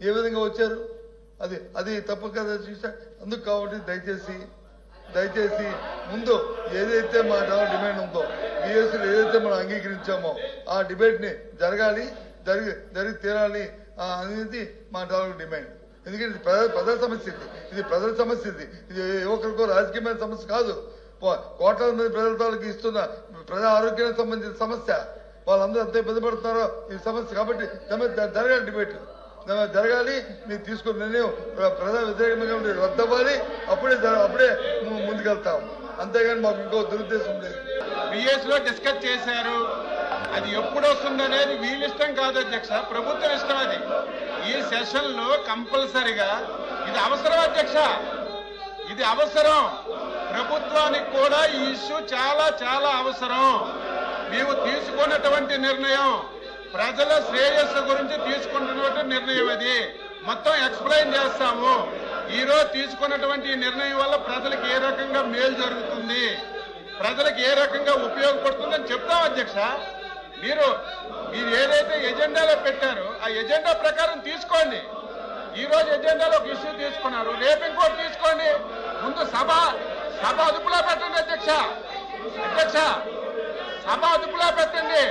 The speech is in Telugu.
ఏ విధంగా వచ్చారు? అది అది తప్పు కదా చూసా. అందుకు కాబట్టి దయచేసి ముందు ఏదైతే మా డిమాండ్ ఉందో బిఎస్సీలో ఏదైతే మనం అంగీకరించామో ఆ డిబేట్ని జరిగి తీరాలి అనేది మా డిమాండ్. ఎందుకంటే ఇది ప్రజల సమస్య, ఇది ప్రజల సమస్య, ఇది యువకులకు రాజకీయమైన సమస్య కాదు. కోట్లాది మంది ప్రజలకి ఇస్తున్న ప్రజా ఆరోగ్యానికి సంబంధించిన సమస్య. వాళ్ళందరూ ఎంత ఇబ్బంది పడుతున్నారో ఈ సమస్య. కాబట్టి జరగాలి, డిబేట్ జరగాలి. మీరు తీసుకున్న నిర్ణయం ప్రజా వ్యతిరేకంగా రద్దవ్వాలి. అప్పుడే ముందుకెళ్తాం. అంతేగాని మాకు ఇంకో దురుద్దేశం లేదు. బిఎస్లో డిస్కస్ చేశారు. అది ఎప్పుడు వస్తుందనేది వీళ్ళ ఇష్టం కాదు అధ్యక్ష, ప్రభుత్వం ఇష్టం. అది ఈ సెషన్ లో కంపల్సరిగా ఇది అవసరం అధ్యక్ష, ఇది అవసరం. ప్రభుత్వానికి కూడా ఈ ఇష్యూ చాలా చాలా అవసరం. మేము తీసుకున్నటువంటి నిర్ణయం ప్రజల శ్రేయస్సు గురించి తీసుకుంటున్నటువంటి నిర్ణయం. అది మొత్తం ఎక్స్ప్లెయిన్ చేస్తాము. ఈరోజు తీసుకున్నటువంటి నిర్ణయం వల్ల ప్రజలకు ఏ రకంగా మేలు జరుగుతుంది, ప్రజలకు ఏ రకంగా ఉపయోగపడుతుందని చెప్తాం అధ్యక్ష. మీరు ఏదైతే ఎజెండాలో పెట్టారో ఆ ఎజెండా ప్రకారం తీసుకోండి. ఈ రోజు ఎజెండాలో ఒక ఇష్యూ తీసుకున్నారు, రేపు ఇంకోటి తీసుకోండి. ముందు సభ అదుపులో పెట్టండి అధ్యక్ష, సభ అదుపులో పెట్టండి.